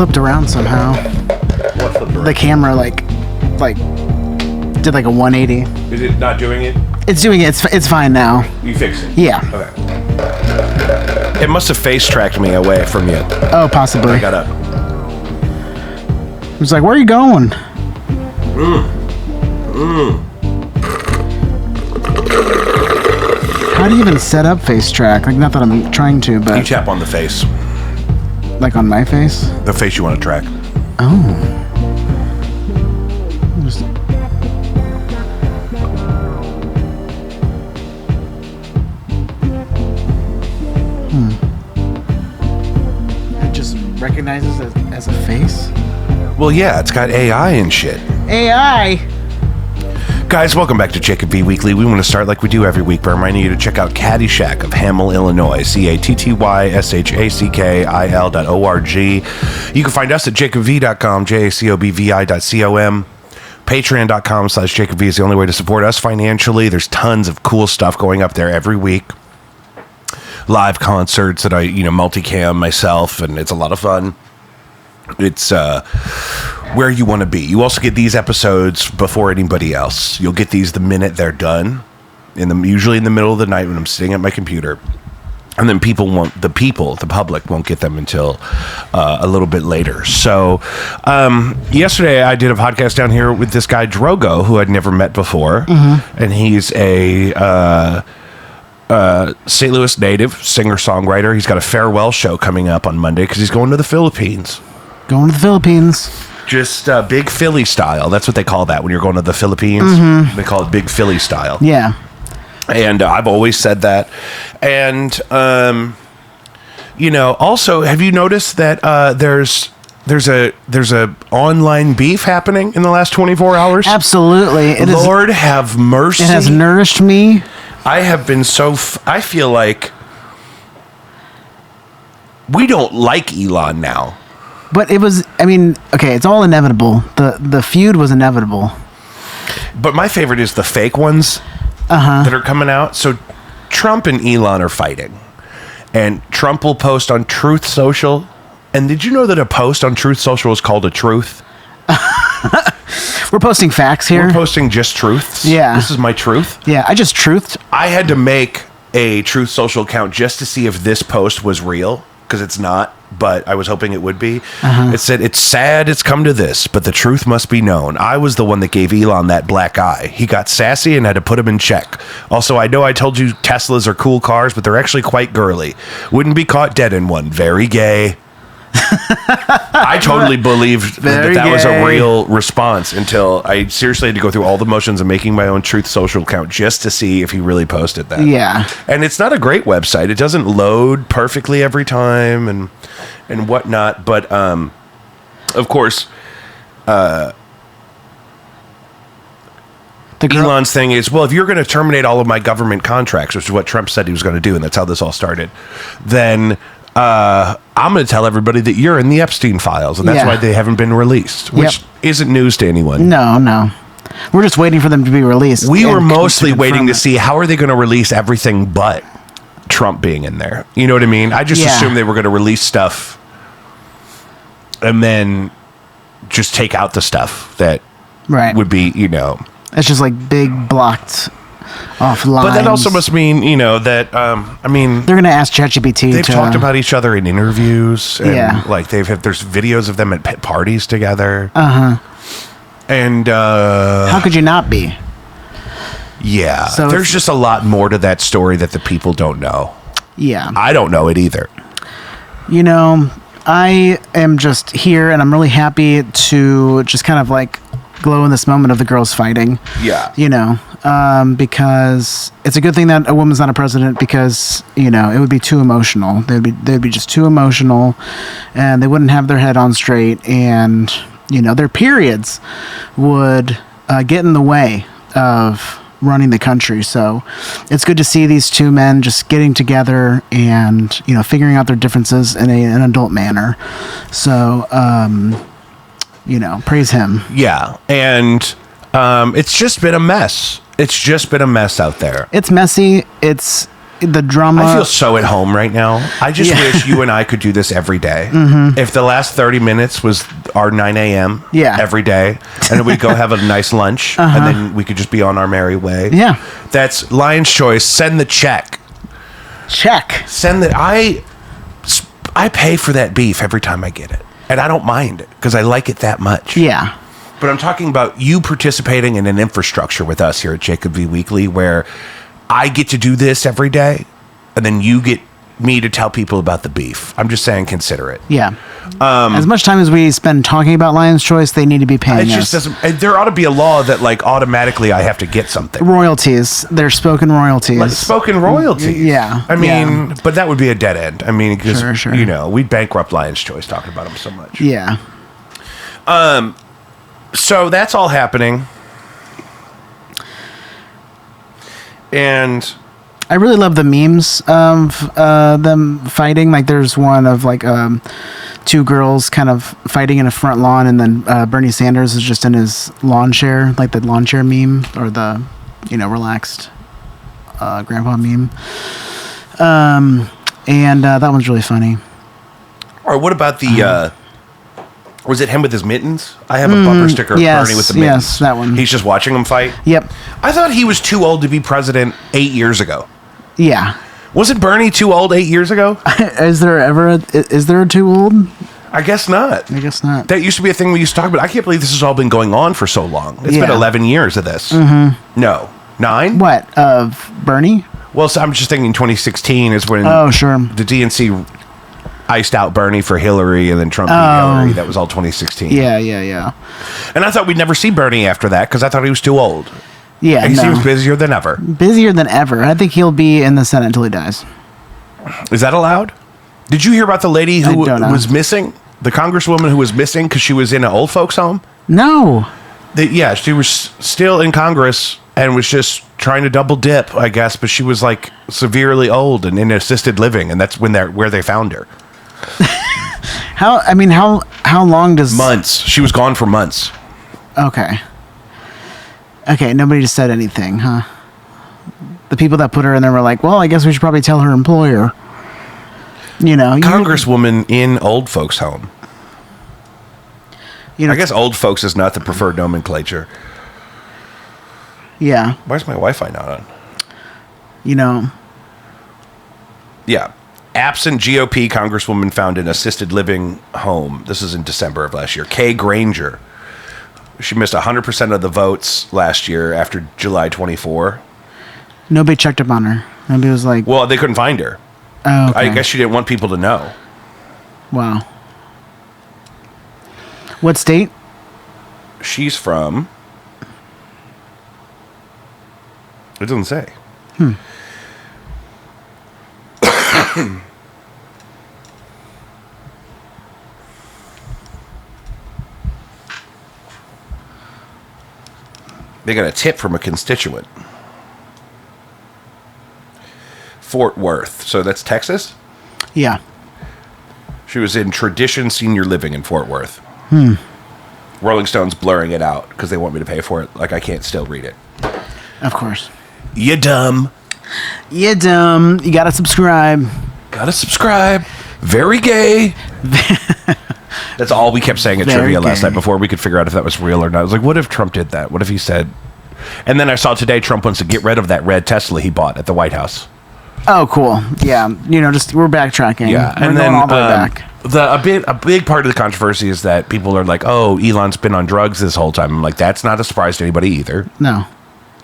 flipped around somehow. What flipped around? The camera like did like a 180. Is it not doing it? It's doing it. It's fine now. You fixed it? Yeah. Okay. It must have face tracked me away from you. Oh, possibly. I got up. I was like, where are you going? How do you even set up face track? Like, not that I'm trying to, You but tap on the face. like on my face. The face you want to track. Oh. Just- It just recognizes it as a face. Well, yeah, it's got AI and shit. AI. Guys, welcome back to Jacob V Weekly. We want to start like we do every week by reminding you to check out Caddyshack of Hamel, Illinois. CATTYSHACKIL.org. You can find us at jacobv.com, JACOBVI.com. Patreon.com/JacobV is the only way to support us financially. There's tons of cool stuff going up there every week. Live concerts that I, multicam myself, and it's a lot of fun. It's where you want to be. You also get these episodes before anybody else. You'll get these the minute they're done, usually in the middle of the night when I'm sitting at my computer. And then the public won't get them until a little bit later. So yesterday I did a podcast down here with this guy Drogo, who I'd never met before, and he's a St. Louis native singer-songwriter. He's got a farewell show coming up on Monday because he's going to the Philippines. Going to the Philippines. Just Big Philly style. That's what they call that when you're going to the Philippines. They call it Big Philly style. Yeah. And I've always said that. And, also, have you noticed that there's a online beef happening in the last 24 hours? Absolutely. Lord have mercy. It has nourished me. I have been I feel like we don't like Elon now. But it was, it's all inevitable. The feud was inevitable. But my favorite is the fake ones that are coming out. So Trump and Elon are fighting. And Trump will post on Truth Social. And did you know that a post on Truth Social is called a truth? We're posting facts here. We're posting just truths. Yeah. This is my truth. Yeah, I just truthed. I had to make a Truth Social account just to see if this post was real. Because it's not, but I was hoping it would be. It said, "It's sad it's come to this, but the truth must be known. I was the one that gave Elon that black eye. He got sassy and had to put him in check. Also, I know I told you Teslas are cool cars, but they're actually quite girly. Wouldn't be caught dead in one. Very gay." I totally believed that was a real response until I seriously had to go through all the motions of making my own Truth Social account just to see if he really posted that. Yeah. And it's not a great website. It doesn't load perfectly every time and whatnot. But, of course, Elon's thing is, well, if you're going to terminate all of my government contracts, which is what Trump said he was going to do, and that's how this all started, then I'm going to tell everybody that you're in the Epstein files, and that's why they haven't been released, which isn't news to anyone. No. We're just waiting for them to be released. We were mostly waiting to see how are they going to release everything but Trump being in there. You know what I mean? I just assumed they were going to release stuff and then just take out the stuff that would be, It's just like big blocked off lines. But that also must mean, that, they're going to ask ChatGPT. They've talked about each other in interviews. And like there's videos of them at parties together. And how could you not be? Yeah. So there's just a lot more to that story that the people don't know. Yeah. I don't know it either. I am just here and I'm really happy to just kind of like glow in this moment of the girls fighting. Yeah. Because it's a good thing that a woman's not a president because, it would be too emotional. They'd be just too emotional and they wouldn't have their head on straight and, their periods would get in the way of running the country. So it's good to see these two men just getting together and, figuring out their differences in an adult manner. So, praise him. Yeah. And it's just been a mess. It's just been a mess out there. It's messy. It's the drama. I feel so at home right now. I just wish you and I could do this every day. If the last 30 minutes was our 9 a.m. Every day, and then we'd go have a nice lunch, and then we could just be on our merry way. Yeah. That's Lion's Choice. Send the check. Send the... I pay for that beef every time I get it. And I don't mind it, because I like it that much. Yeah. But I'm talking about you participating in an infrastructure with us here at Jacob V Weekly, where I get to do this every day, and then you get me to tell people about the beef. I'm just saying, consider it. Yeah. As much time as we spend talking about Lion's Choice, they need to be paying It us. just doesn't. There ought to be a law that, like, automatically I have to get something. Royalties. They're spoken royalties. Like spoken royalties. Yeah. I mean, but that would be a dead end. I mean, because, Sure. you know, we'd bankrupt Lion's Choice talking about them so much. Yeah. So that's all happening. And I really love the memes of them fighting. Like, there's one of like two girls kind of fighting in a front lawn, and then Bernie Sanders is just in his lawn chair, like the lawn chair meme, or the, you know, relaxed grandpa meme. And that one's really funny. or what about the was it him with his mittens? I have a bumper sticker of yes, Bernie with the mittens. yes, that one. He's just watching them fight. Yep. I thought he was too old to be president 8 years ago. Yeah. Wasn't Bernie too old 8 years ago? Is there a too old? I guess not. I guess not. That used to be a thing we used to talk about. I can't believe this has all been going on for so long. It's been Yeah. 11 years of this. Mm-hmm. No. 9? What, of Bernie? Well, so I'm just thinking 2016 is when Oh, sure. the DNC iced out Bernie for Hillary, and then Trump beat Hillary. That was all 2016. Yeah. And I thought we'd never see Bernie after that because I thought he was too old. Yeah, He no. seems busier than ever. Busier than ever. I think he'll be in the Senate until he dies. Is that allowed? Did you hear about the lady who I don't know. was missing? The congresswoman who was missing because she was in an old folks home? No. Yeah, she was still in Congress and was just trying to double dip, I guess, but she was like severely old and in assisted living, and that's where they found her. How long does... Months. She was gone for months. Okay, nobody just said anything, huh? The people that put her in there were like, well, I guess we should probably tell her employer. You know, Congresswoman in old folks home. You know, I guess old folks is not the preferred nomenclature. Yeah. Why's my Wi-Fi not on? You know. Yeah. Absent GOP congresswoman found in assisted living home. This is in December of last year. Kay Granger. She missed 100% of the votes last year after July 24. Nobody checked up on her. Nobody was like, Well, they couldn't find her. oh, okay. I guess she didn't want people to know. Wow. What state? She's from... It doesn't say. They got a tip from a constituent. Fort Worth. So that's Texas? Yeah. She was in Tradition Senior Living in Fort Worth. Rolling Stone's blurring it out because they want me to pay for it. Like, I can't still read it. Of course. You dumb. You dumb. You gotta subscribe. Gotta subscribe. Very gay. That's all we kept saying at Very trivia last gay. night before we could figure out if that was real or not. I was like, what if Trump did that? What if he said... And then I saw today Trump wants to get rid of that red Tesla he bought at the White House. Oh, cool. Yeah. You know, just we're backtracking. Yeah, We're and going then all the way back. a big part of the controversy is that people are like, "Oh, Elon's been on drugs this whole time." I'm like, that's not a surprise to anybody either. No.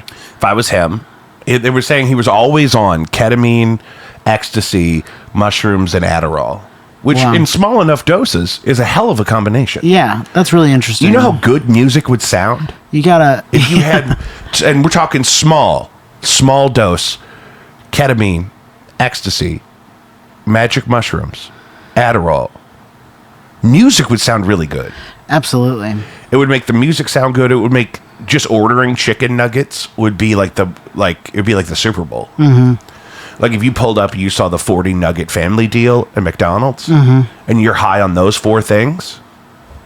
If I was him, they were saying he was always on ketamine, ecstasy, mushrooms, and Adderall, which Wow. in small enough doses is a hell of a combination. Yeah, that's really interesting. You know how good music would sound You gotta... if you had, and we're talking small dose, ketamine, ecstasy, magic mushrooms, Adderall. Music would sound really good. Absolutely. It would make the music sound good. It would make just ordering chicken nuggets would be it'd be like the Super Bowl. Mm-hmm. Like if you pulled up and you saw the 40 nugget family deal at McDonald's, and you're high on those 4 things,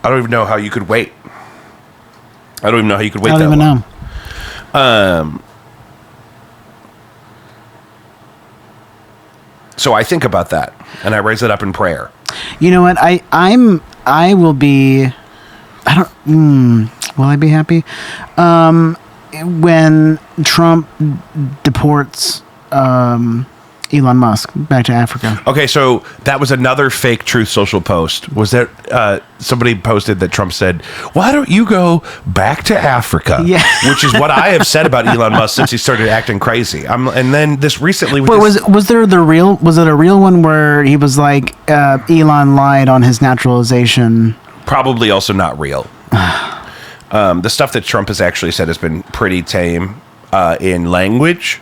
I don't even know how you could wait. I don't even know how you could wait I don't that even long. know. So I think about that, and I raise it up in prayer. You know what? I will be. I don't. Will I be happy? When Trump deports Elon Musk back to Africa. Okay, so that was another fake Truth Social post. Was that somebody posted that Trump said, "Why don't you go back to Africa?" Yeah. Which is what I have said about Elon Musk since he started acting crazy. And then this recently, with But this, was there the real? Was it a real one where he was like Elon lied on his naturalization? probably also not real. The stuff that Trump has actually said has been pretty tame in language.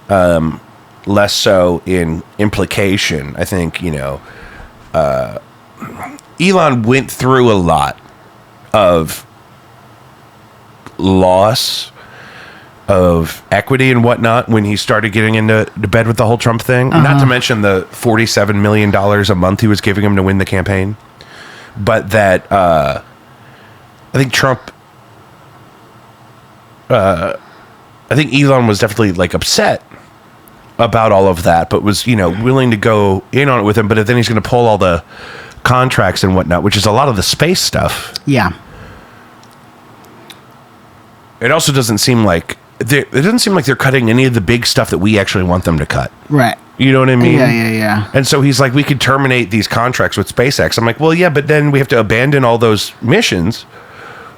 Less so in implication. I think, Elon went through a lot of loss of equity and whatnot when he started getting into bed with the whole Trump thing. Not to mention the $47 million a month he was giving him to win the campaign. But that, I think Elon was definitely like upset about all of that, but was, willing to go in on it with him. But then he's going to pull all the contracts and whatnot, which is a lot of the space stuff. Yeah. It also doesn't seem like they're cutting any of the big stuff that we actually want them to cut. Right. You know what I mean? Yeah. And so he's like, we could terminate these contracts with SpaceX. I'm like, well, yeah, but then we have to abandon all those missions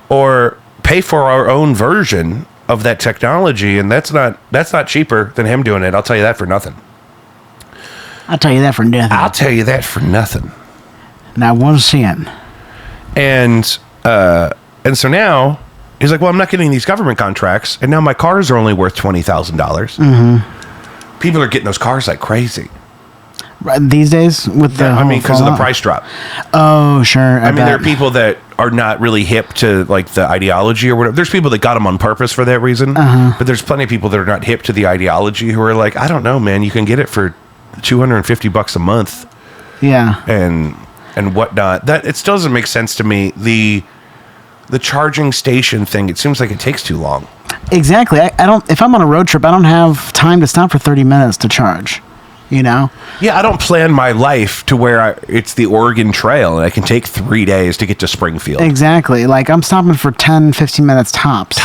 or pay for our own version of that technology, and that's not cheaper than him doing it. I'll tell you that for nothing. I'll tell you that for nothing. I'll tell you that for nothing. Not 1 cent. And so now he's like, well, I'm not getting these government contracts, and now my cars are only worth $20,000. Mm-hmm. People are getting those cars like crazy. Right, these days with the because of the price drop. Oh, sure. I mean, there are people that are not really hip to like the ideology or whatever. There's people that got them on purpose for that reason, but there's plenty of people that are not hip to the ideology who are like, I don't know, man, you can get it for $250 a month. Yeah. And whatnot. That it still doesn't make sense to me. The charging station thing, it seems like it takes too long. Exactly. I don't. If I'm on a road trip, I don't have time to stop for 30 minutes to charge. Yeah, I don't plan my life to where it's the Oregon Trail and I can take 3 days to get to Springfield. Exactly. Like I'm stopping for 10, 15 minutes tops. You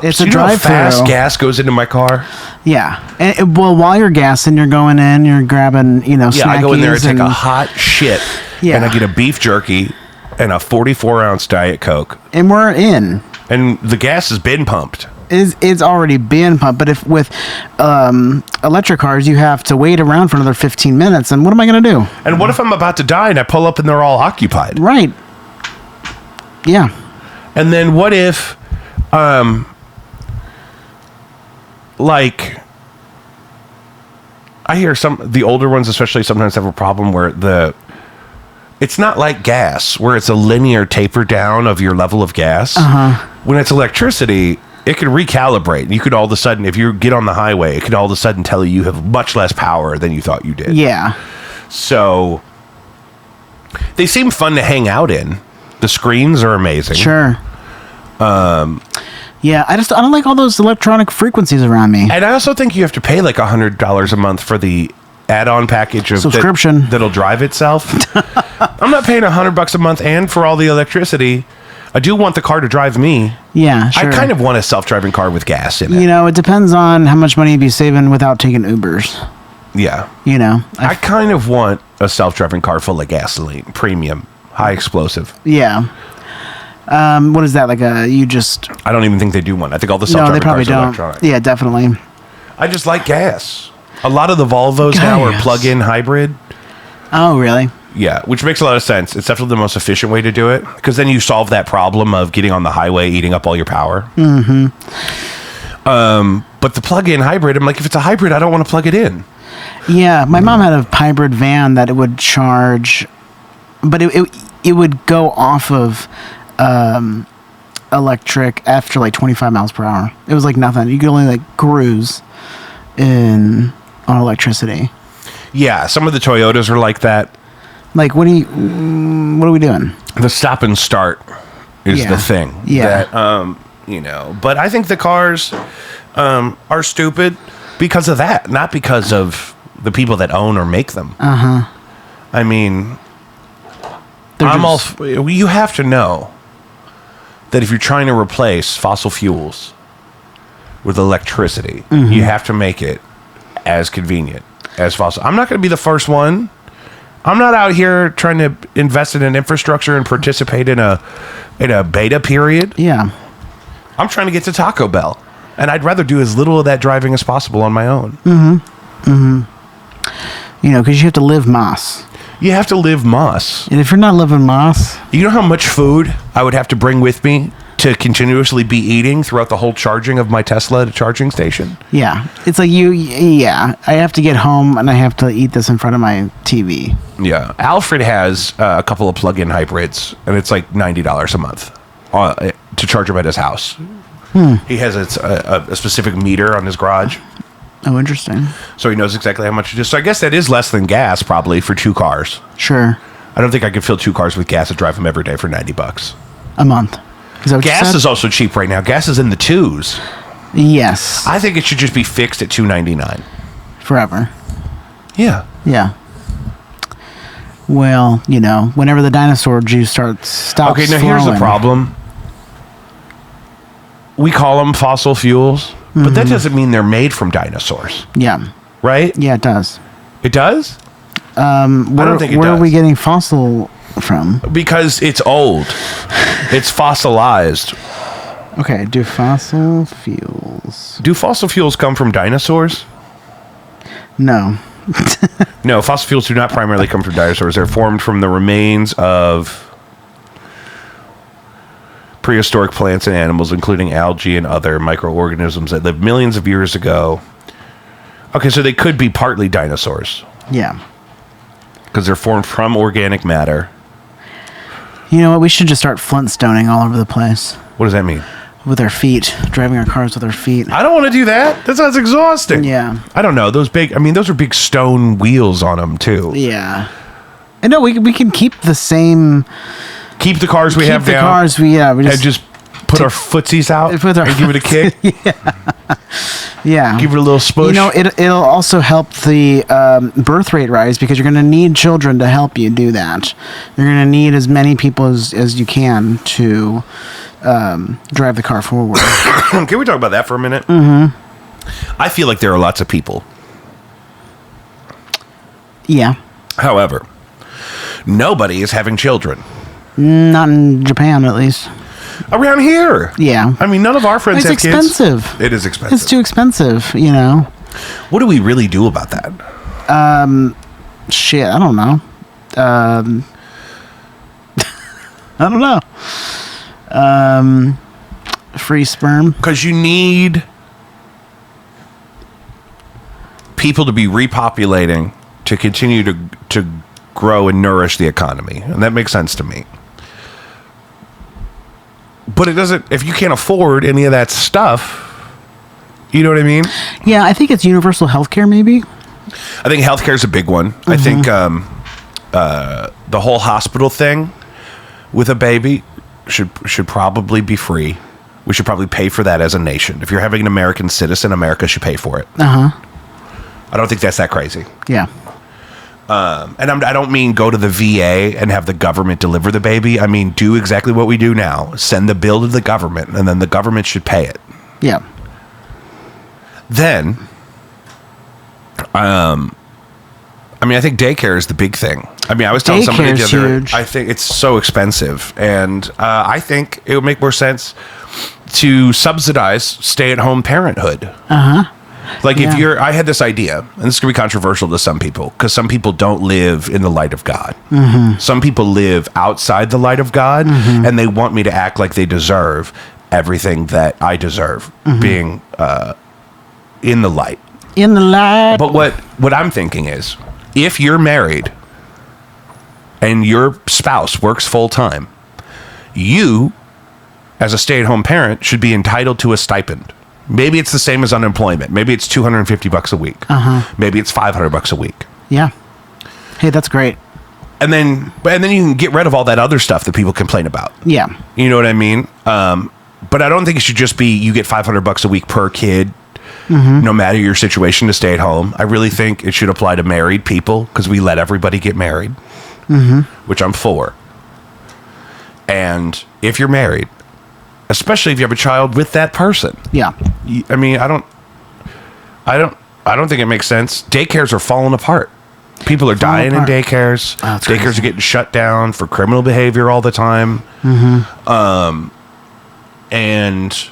It's a know how drive-through. fast gas goes into my car? Yeah. And, well, while you're gassing, you're going in, you're grabbing, snackies. Yeah, I go in there and take a hot shit. Yeah. And I get a beef jerky and a 44-ounce Diet Coke. And we're in. And the gas has been pumped. It's already been pumped, but if with electric cars you have to wait around for another 15 minutes, and what am I going to do? And what if I'm about to die and I pull up and they're all occupied? Right. Yeah. And then what if, like, I hear the older ones especially sometimes have a problem where it's not like gas, where it's a linear taper down of your level of gas. When it's electricity, it can recalibrate. You could all of a sudden, if you get on the highway, it could all of a sudden tell you have much less power than you thought you did. Yeah. So they seem fun to hang out in. The screens are amazing. Sure. Yeah, I don't like all those electronic frequencies around me. And I also think you have to pay like $100 a month for the add-on package of subscription that'll drive itself. I'm not paying $100 a month, and for all the electricity, I do want the car to drive me. Yeah, sure. I kind of want a self-driving car with gas in it. It depends on how much money you'd be saving without taking Ubers. Yeah. I kind of want a self-driving car full of gasoline, premium, high explosive. Yeah. What is that? I don't even think they do one. I think all the No, self-driving they probably cars are don't. electronic. Yeah, definitely. I just like gas. A lot of the Volvos now are plug-in hybrid. Oh, really? Yeah, which makes a lot of sense. It's definitely the most efficient way to do it, because then you solve that problem of getting on the highway, eating up all your power. Mm-hmm. But the plug-in hybrid, I'm like, if it's a hybrid, I don't want to plug it in. Yeah, my mom had a hybrid van that it would charge, but it would go off of electric after like 25 miles per hour. It was like nothing. You could only like cruise on electricity. Yeah, some of the Toyotas are like that. Like, what are we doing? The stop and start is the thing. Yeah. That, but I think the cars are stupid because of that, not because of the people that own or make them. I mean, They're you have to know that if you're trying to replace fossil fuels with electricity, you have to make it as convenient as fossil. I'm not going to be the first one. I'm not out here trying to invest in an infrastructure and participate in a beta period. Yeah. I'm trying to get to Taco Bell, and I'd rather do as little of that driving as possible on my own. You know, because you have to live Moss. You have to live Moss. And if you're not living Moss, You know how much food I would have to bring with me to continuously be eating throughout the whole charging of my Tesla at a charging station? yeah. It's like I have to get home and I have to eat this in front of my TV. Yeah. Alfred has a couple of plug-in hybrids, and it's like $90 a month to charge them at his house. He has a specific meter on his garage, Oh, interesting. so he knows exactly how much it is. So I guess that is less than gas, probably, for 2 cars. Sure. I don't think I could fill 2 cars with gas and drive them every day for $90. A month. Is that what you Gas said? is also cheap right now. Gas is in the 2s. Yes. I think it should just be fixed at $2.99. Forever. Yeah. Yeah. Well, you know, whenever the dinosaur juice stops Okay, now here's the flowing. problem. We call them fossil fuels, but that doesn't mean they're made from dinosaurs, Yeah. right? Yeah, it does. It does? I don't think it Where are does. we getting fossil from? Because it's old. It's fossilized. Okay, do fossil fuels? Do fossil fuels come from dinosaurs? No. No, fossil fuels do not primarily come from dinosaurs. They're formed from the remains of prehistoric plants and animals, including algae and other microorganisms that lived millions of years ago. Okay, so they could be partly dinosaurs Yeah. because they're formed from organic matter. You know what? We should just start Flintstoning all over the place What does that mean? with our feet, driving our cars with our feet. I don't want to do that. That sounds exhausting. Yeah. I don't know. Those are big stone wheels on them, too. Yeah. And no, we can keep the same. Keep the cars we keep have the now. cars we And just put our footsies out Put our and give it a kick. Yeah. Give it a little spush. You know, it'll also help the birth rate rise because you're going to need children to help you do that. You're going to need as many people as you can to drive the car forward. Can we talk about that for a minute? Mm-hmm. I feel like there are lots of people. Yeah. However, nobody is having children. Not in Japan, at least. Around here. Yeah. I mean, none of our friends It's have kids. expensive. It is expensive. It's too expensive, you know. What do we really do about that? Shit, I don't know. I don't know. Free sperm. Because you need people to be repopulating to continue to grow and nourish the economy. And that makes sense to me. But it doesn't, if you can't afford any of that stuff, you know what I mean? Yeah, I think it's universal health care, maybe. I think healthcare is a big one. I think the whole hospital thing with a baby should probably be free. We should probably pay for that as a nation. If you're having an American citizen, America should pay for it. Uh huh. I don't think that's that crazy. Yeah. And I don't mean go to the VA and have the government deliver the baby. I mean, do exactly what we do now. Send the bill to the government, and then the government should pay it. Yeah. Then, I mean, I think daycare is the big thing. I mean, I was telling somebody the Daycare's other huge. I think it's so expensive. And I think it would make more sense to subsidize stay-at-home parenthood. Uh-huh. Like Yeah. if I had this idea, and this could be controversial to some people, because some people don't live in the light of God. Mm-hmm. Some people live outside the light of God, and they want me to act like they deserve everything that I deserve, being in the light. In the light. But what I'm thinking is, if you're married and your spouse works full time, you, as a stay-at-home parent, should be entitled to a stipend. Maybe it's the same as unemployment. Maybe it's $250 a week. Maybe it's $500 a week. Yeah. Hey, that's great. And then you can get rid of all that other stuff that people complain about. Yeah. You know what I mean? But I don't think it should just be you get $500 a week per kid, no matter your situation, to stay at home. I really think it should apply to married people because we let everybody get married, which I'm for. And if you're married, especially if you have a child with that person, Yeah. I mean, I don't think it makes sense. Daycares are falling apart. People are dying in daycares. Oh, that's Daycares crazy. are getting shut down for criminal behavior all the time. And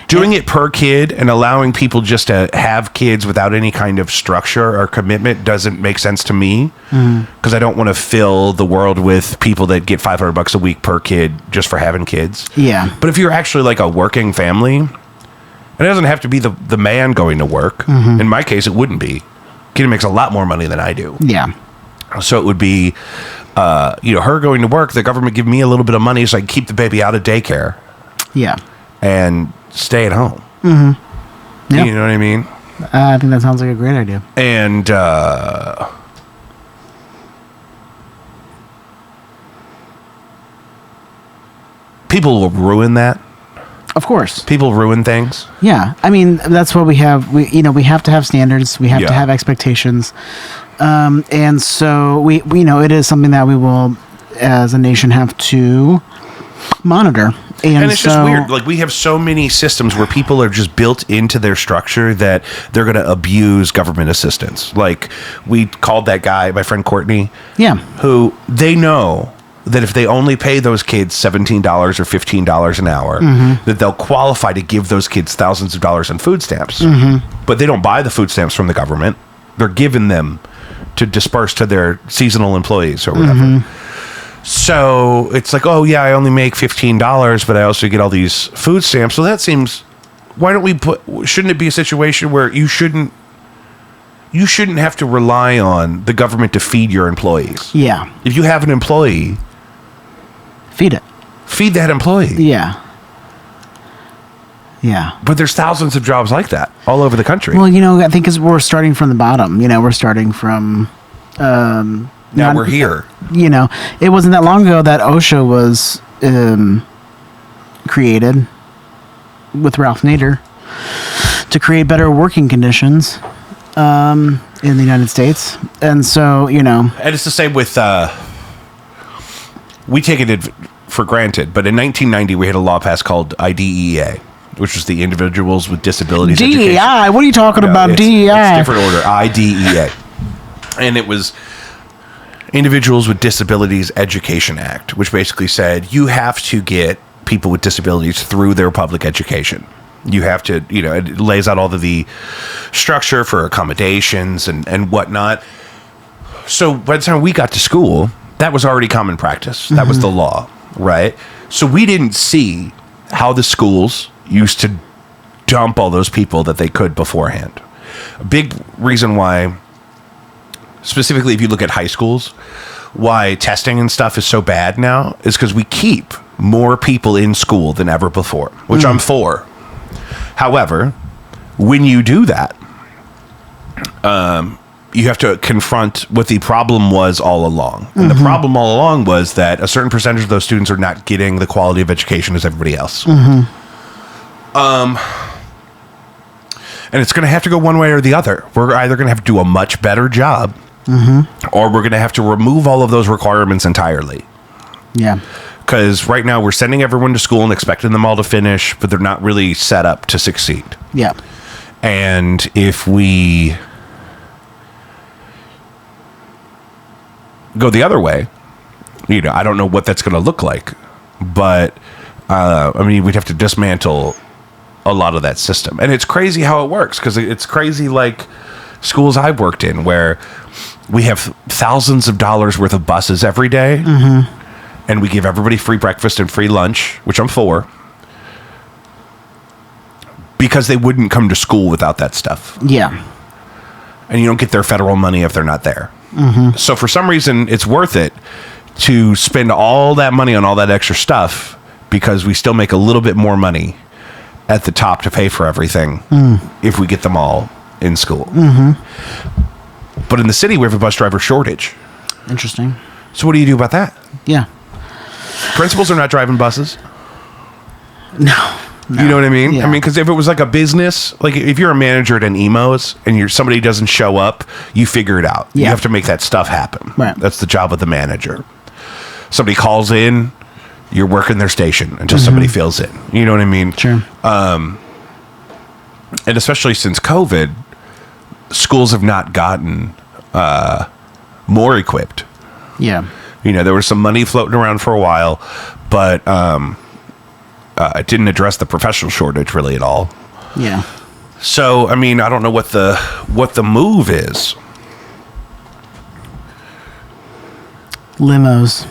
doing it per kid and allowing people just to have kids without any kind of structure or commitment doesn't make sense to me, because I don't want to fill the world with people that get $500 a week per kid just for having kids. Yeah. But if you're actually like a working family, and it doesn't have to be the man going to work. In my case, it wouldn't be. Kid makes a lot more money than I do. Yeah. So it would be, her going to work, the government give me a little bit of money so I can keep the baby out of daycare Yeah. and stay at home. Yeah. You know what I mean? I think that sounds like a great idea. And people will ruin that. Of course. People ruin things. Yeah. I mean, that's what we have. We have to have standards. We have to Yeah. have expectations. And so we it is something that we will, as a nation, have to monitor. And it's just weird. Like, we have so many systems where people are just built into their structure that they're going to abuse government assistance. Like, we called that guy, my friend Courtney, Yeah. who they know that if they only pay those kids $17 or $15 an hour, that they'll qualify to give those kids thousands of dollars in food stamps. But they don't buy the food stamps from the government. They're giving them to disperse to their seasonal employees or whatever. So it's like, oh yeah, I only make $15, but I also get all these food stamps. So that seems, why don't we shouldn't it be a situation where you shouldn't have to rely on the government to feed your employees? Yeah. If you have an employee, Feed it. feed that employee. Yeah. Yeah. But there's thousands of jobs like that all over the country. Well, I think we're starting from the bottom. We're starting from. Now we're here. It wasn't that long ago that OSHA was created with Ralph Nader to create better working conditions in the United States. And so, And it's the same with, we take it for granted, but in 1990 we had a law passed called IDEA, which was the Individuals with Disabilities Education. DEI. What are you talking about? It's DEI. different order, IDEA. And it was Individuals with Disabilities Education Act, which basically said you have to get people with disabilities through their public education. You have to, it lays out all of the structure for accommodations and whatnot. So by the time we got to school, that was already common practice. That was the law, right? So we didn't see how the schools used to dump all those people that they could beforehand. A big reason why, specifically if you look at high schools, why testing and stuff is so bad now is because we keep more people in school than ever before, which I'm for. However, when you do that, you have to confront what the problem was all along. And the problem all along was that a certain percentage of those students are not getting the quality of education as everybody else. And it's going to have to go one way or the other. We're either going to have to do a much better job, or we're going to have to remove all of those requirements entirely. Yeah. Because right now we're sending everyone to school and expecting them all to finish, but they're not really set up to succeed. Yeah. And if we go the other way, I don't know what that's going to look like, but we'd have to dismantle a lot of that system. And it's crazy how it works, because it's crazy like schools I've worked in where we have thousands of dollars worth of buses every day, and we give everybody free breakfast and free lunch, which I'm for, because they wouldn't come to school without that stuff. Yeah. And you don't get their federal money if they're not there. So for some reason, it's worth it to spend all that money on all that extra stuff, because we still make a little bit more money at the top to pay for everything if we get them all in school. But in the city, we have a bus driver shortage. Interesting. So what do you do about that? Yeah. Principals are not driving buses. No. You know what I mean? Yeah. I mean, because if it was like a business, like if you're a manager at an Emos and somebody doesn't show up, you figure it out. You Yeah. have to make that stuff happen. Right. That's the job of the manager. Somebody calls in, you're working their station until somebody fills in. You know what I mean? Sure. And especially since COVID, schools have not gotten more equipped. Yeah. You know, there was some money floating around for a while, but it didn't address the professional shortage really at all. Yeah. So, I mean, I don't know what the move is. Limos.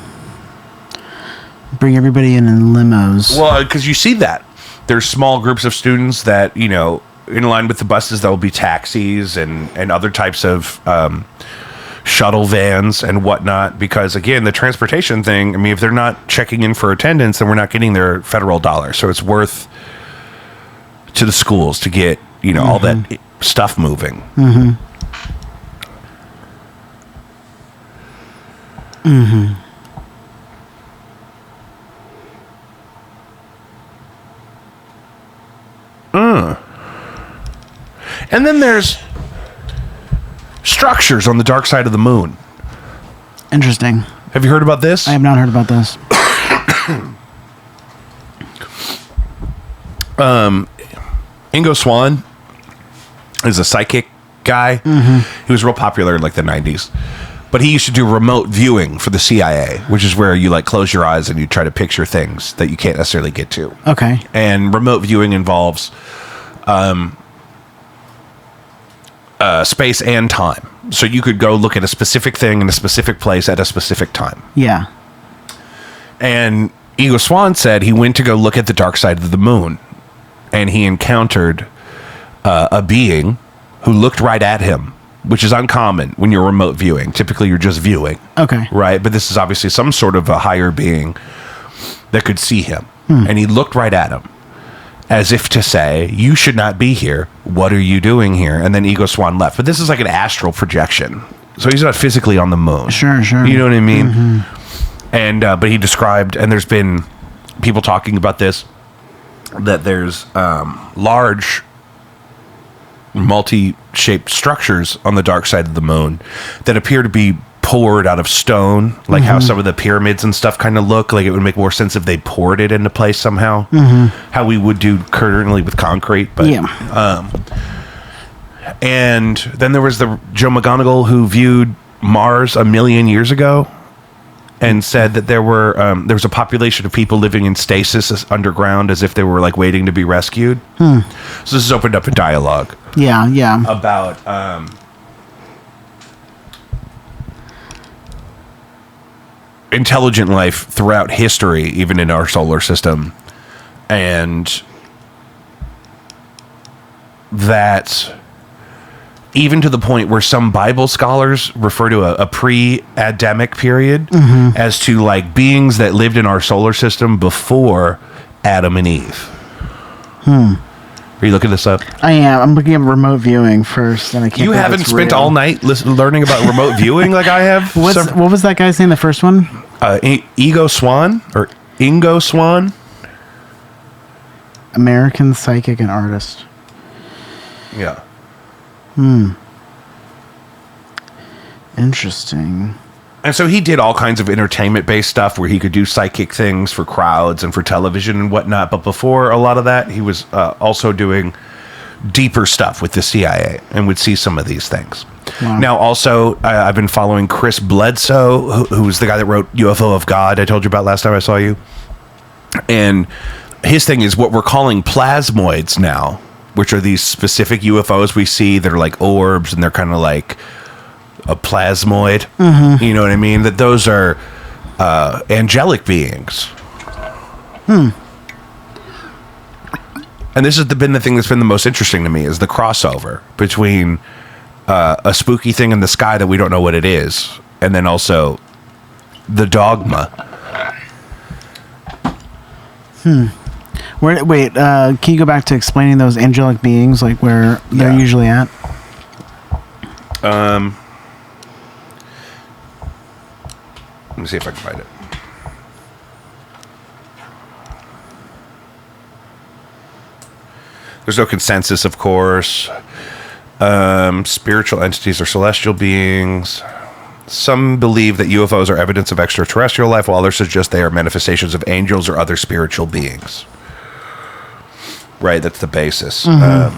Bring everybody in limos. Well, because you see that. There's small groups of students that, you know, in line with the buses, there will be taxis and other types of shuttle vans and whatnot. Because, again, the transportation thing, I mean, if they're not checking in for attendance, then we're not getting their federal dollars. So it's worth to the schools to get, you know, all that stuff moving. Mm-hmm. Mm-hmm. And then there's structures on the dark side of the moon. Interesting. Have you heard about this? I have not heard about this. Ingo Swann is a psychic guy. He was real popular in like the 90s. But he used to do remote viewing for the CIA, which is where you like close your eyes and you try to picture things that you can't necessarily get to. Okay. And remote viewing involves space and time. So you could go look at a specific thing in a specific place at a specific time. Yeah. And Ingo Swann said he went to go look at the dark side of the moon. And he encountered a being who looked right at him, which is uncommon when you're remote viewing. Typically, you're just viewing. Okay. Right? But this is obviously some sort of a higher being that could see him. And he looked right at him as if to say, you should not be here. What are you doing here? And then Ingo Swann left. But this is like an astral projection. So he's not physically on the moon. Sure, sure. You know what I mean? And but he described, and there's been people talking about this, that there's large multi-shaped structures on the dark side of the moon that appear to be poured out of stone, like how some of the pyramids and stuff kind of look. Like it would make more sense if they poured it into place somehow, how we would do currently with concrete. But Yeah. and then there was the Joe McGonigal who viewed Mars 1 million years ago and said that there was a population of people living in stasis underground as if they were like waiting to be rescued. So this has opened up a dialogue Yeah. Yeah. about intelligent life throughout history, even in our solar system, and that even to the point where some Bible scholars refer to a pre-Adamic period as to like beings that lived in our solar system before Adam and Eve. Are you looking this up? I am. I'm looking at remote viewing first, and I can't. You believe haven't it's spent real. all night learning about remote viewing like I have? What was that guy's name? The first one? Ingo Swann or Ingo Swann? American psychic and artist. Yeah. Interesting. And so he did all kinds of entertainment-based stuff where he could do psychic things for crowds and for television and whatnot. But before a lot of that, he was also doing deeper stuff with the CIA and would see some of these things. Wow. Now, also, I've been following Chris Bledsoe, who's the guy that wrote UFO of God I told you about last time I saw you. And his thing is what we're calling plasmoids now, which are these specific UFOs we see that are like orbs and they're kind of like a plasmoid. You know what I mean? That those are angelic beings. And this has been the thing that's been the most interesting to me is the crossover between a spooky thing in the sky that we don't know what it is, and then also the dogma. Wait, can you go back to explaining those angelic beings, like where they're Yeah. usually at? Let me see if I can find it. There's no consensus, of course. Spiritual entities or celestial beings. Some believe that UFOs are evidence of extraterrestrial life, while others suggest they are manifestations of angels or other spiritual beings. Right, that's the basis. And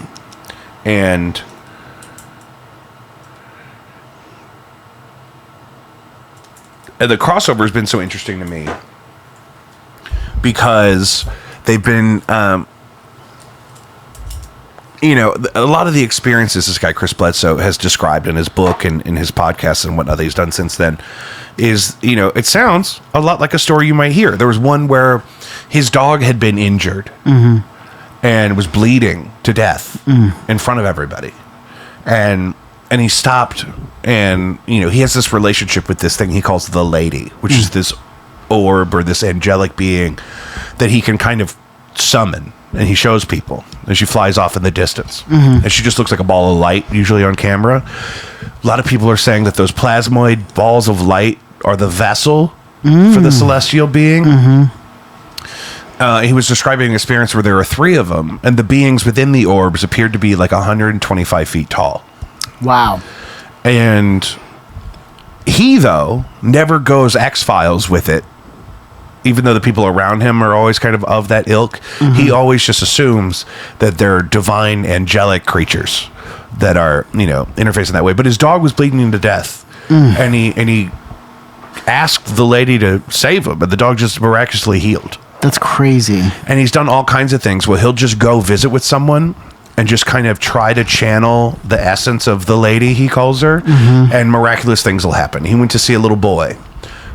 the crossover has been so interesting to me because they've been, a lot of the experiences this guy Chris Bledsoe has described in his book and in his podcasts and whatnot that he's done since then is, it sounds a lot like a story you might hear. There was one where his dog had been injured and was bleeding to death in front of everybody. And he stopped and, he has this relationship with this thing he calls the lady, which is this orb or this angelic being that he can kind of summon. And he shows people, and she flies off in the distance. And she just looks like a ball of light, usually on camera. A lot of people are saying that those plasmoid balls of light are the vessel for the celestial being. He was describing an experience where there were 3 of them, and the beings within the orbs appeared to be like 125 feet tall. Wow. And he, though, never goes X-Files with it. Even though the people around him are always kind of that ilk, he always just assumes that they're divine angelic creatures that are, interfacing that way. But his dog was bleeding to death, and he asked the lady to save him, but the dog just miraculously healed. That's crazy. And he's done all kinds of things where he'll just go visit with someone and just kind of try to channel the essence of the lady, he calls her, and miraculous things will happen. He went to see a little boy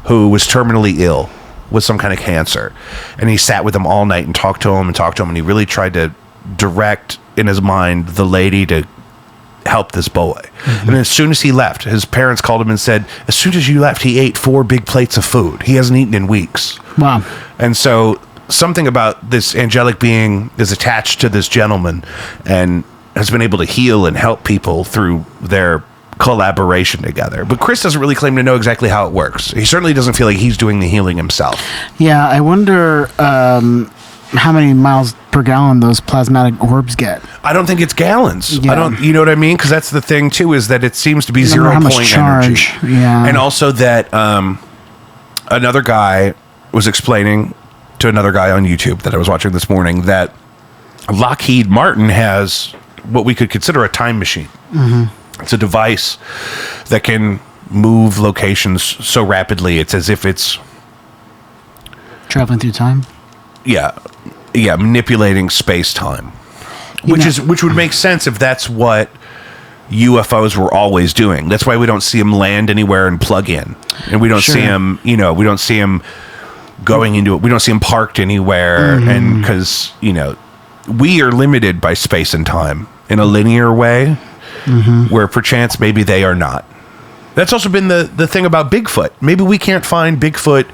who was terminally ill with some kind of cancer, and he sat with him all night and talked to him, and he really tried to direct in his mind the lady to help this boy. And as soon as he left, his parents called him and said, as soon as you left, he ate 4 big plates of food. He hasn't eaten in weeks. Wow. And so something about this angelic being is attached to this gentleman and has been able to heal and help people through their collaboration together. But Chris doesn't really claim to know exactly how it works. He certainly doesn't feel like he's doing the healing himself. Yeah, I wonder how many miles per gallon those plasmatic orbs get. I don't think it's gallons. Yeah. I don't, you know what I mean? Because that's the thing too, is that it seems to be Remember 0 how much point charge. energy. Yeah. And also that another guy was explaining to another guy on YouTube that I was watching this morning that Lockheed Martin has what we could consider a time machine. It's a device that can move locations so rapidly. It's as if it's traveling through time. Yeah, manipulating space-time, which would make sense if that's what UFOs were always doing. That's why we don't see them land anywhere and plug in, and we don't see them. We don't see them going into it. We don't see them parked anywhere, and because we are limited by space and time in a linear way, where perchance maybe they are not. That's also been the thing about Bigfoot. Maybe we can't find Bigfoot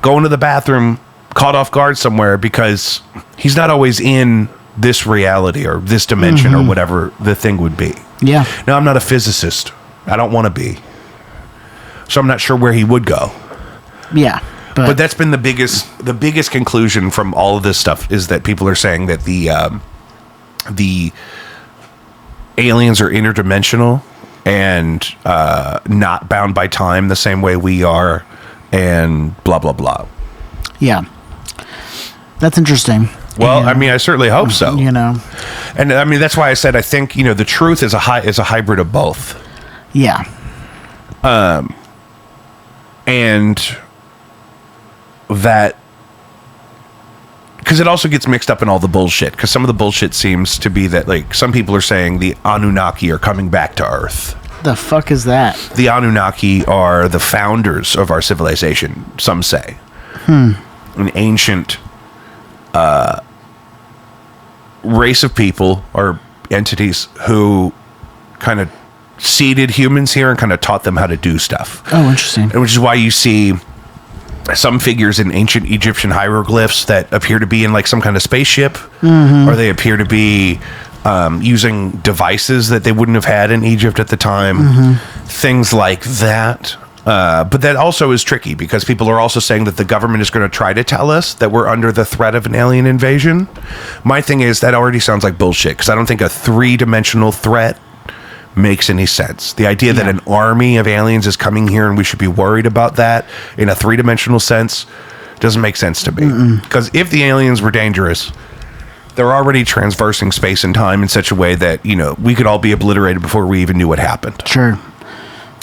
going to the bathroom caught off guard somewhere because he's not always in this reality or this dimension or whatever the thing would be. Yeah. Now, I'm not a physicist. I don't want to be. So I'm not sure where he would go. Yeah. But that's been the biggest conclusion from all of this stuff is that people are saying that the aliens are interdimensional and not bound by time the same way we are, and blah blah blah. Yeah, that's interesting. Well, And, I mean, I certainly hope so. You know, And I mean, that's why I said I think the truth is a hybrid of both. yeah, And that, because it also gets mixed up in all the bullshit, because some of the bullshit seems to be that, like, some people are saying the Anunnaki are coming back to Earth. the fuck is that? The Anunnaki are the founders of our civilization, some say. An ancient race of people or entities who kind of seeded humans here and kind of taught them how to do stuff. Oh, interesting. And which is why you see some figures in ancient Egyptian hieroglyphs that appear to be in like some kind of spaceship, or they appear to be using devices that they wouldn't have had in Egypt at the time. Things like that. But that also is tricky because people are also saying that the government is going to try to tell us that we're under the threat of an alien invasion. My thing is that already sounds like bullshit because I don't think a 3-dimensional threat makes any sense. The idea that an army of aliens is coming here and we should be worried about that in a 3-dimensional sense doesn't make sense to me. Because if the aliens were dangerous, they're already transversing space and time in such a way that, we could all be obliterated before we even knew what happened. Sure.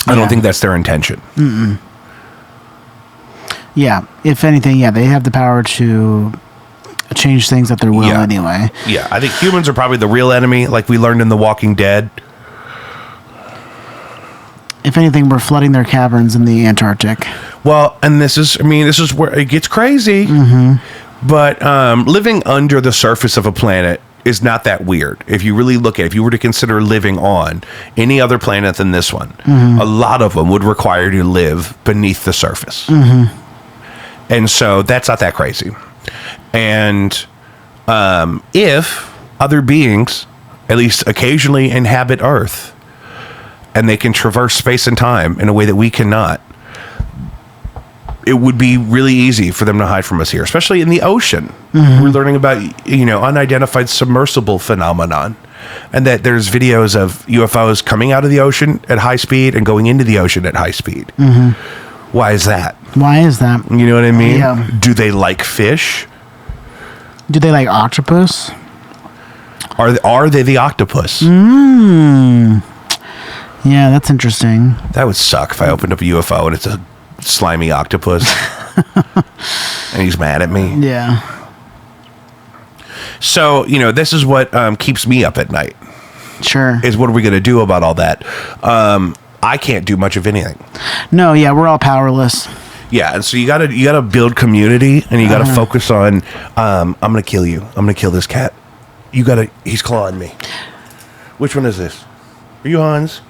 I don't think that's their intention. Yeah. If anything, they have the power to change things at their will anyway. Yeah, I think humans are probably the real enemy, like we learned in The Walking Dead. If anything, we're flooding their caverns in the Antarctic. Well, and this is where it gets crazy. But living under the surface of a planet is not that weird. If you really look at it, if you were to consider living on any other planet than this one, a lot of them would require you to live beneath the surface. And so that's not that crazy. And if other beings, at least occasionally, inhabit Earth, and they can traverse space and time in a way that we cannot, it would be really easy for them to hide from us here, especially in the ocean. We're learning about, unidentified submersible phenomenon, and that there's videos of UFOs coming out of the ocean at high speed and going into the ocean at high speed. Why is that? Why is that? You know what I mean? Yeah. Do they like fish? Do they like octopus? Are they the octopus? Yeah, that's interesting. That would suck if I opened up a UFO and it's a slimy octopus and he's mad at me. Yeah. So, this is what keeps me up at night. Sure. Is what are we going to do about all that? I can't do much of anything. No, we're all powerless. Yeah, and so you gotta build community, and you gotta focus on. I'm gonna kill you. I'm gonna kill this cat. He's clawing me. Which one is this? Are you Hans?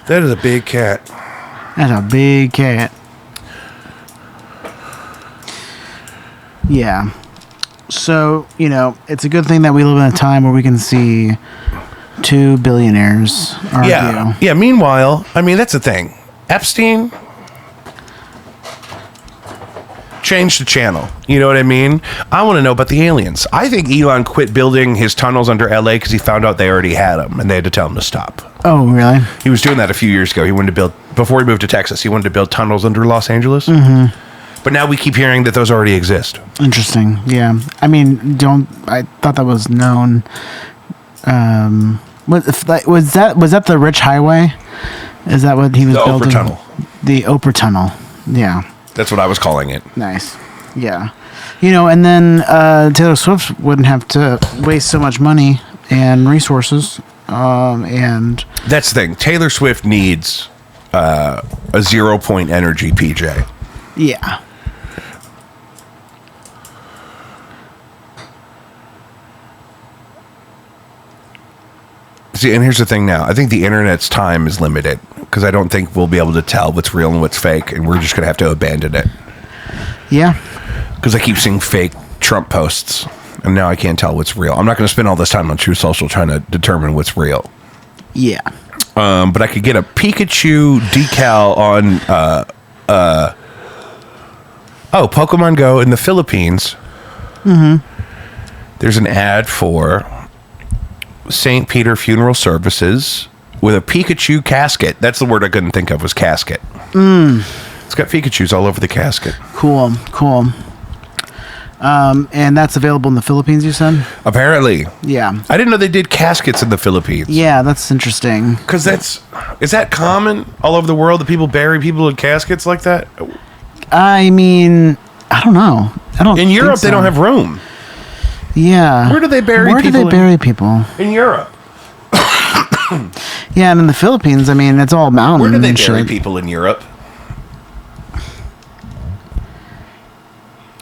That is a big cat. That's a big cat. Yeah. So, it's a good thing that we live in a time where we can see 2 billionaires argue. Yeah. Meanwhile, that's the thing. Epstein changed the channel. You know what I mean? I want to know about the aliens. I think Elon quit building his tunnels under LA because he found out they already had them and they had to tell him to stop. Oh, really? He was doing that a few years ago. He wanted to build, before he moved to Texas, he wanted to build tunnels under Los Angeles. But now we keep hearing that those already exist. Interesting. Yeah. I thought that was known. Was that the Rich Highway? Is that what he was building? The Oprah Tunnel. The Oprah Tunnel. Yeah. That's what I was calling it. Nice. Yeah. And then Taylor Swift wouldn't have to waste so much money and resources. And that's the thing. Taylor Swift needs a 0-point energy PJ. Yeah. See, and here's the thing now. I think the internet's time is limited because I don't think we'll be able to tell what's real and what's fake, and we're just going to have to abandon it. Yeah. Because I keep seeing fake Trump posts, and now I can't tell what's real. I'm not going to spend all this time on True Social trying to determine what's real. Yeah. But I could get a Pikachu decal on Pokemon Go in the Philippines. There's an ad for St. Peter Funeral Services with a Pikachu casket. That's the word I couldn't think of, was casket. It's got Pikachus all over the casket. Cool. And that's available in the Philippines, you said? Apparently. Yeah. I didn't know they did caskets in the Philippines. Yeah, that's interesting. Because is that common all over the world that people bury people in caskets like that? I don't know. In Europe, they don't have room. Yeah. Where do they bury people? In Europe. Yeah, and in the Philippines, it's all mountain. Where do they bury people in Europe?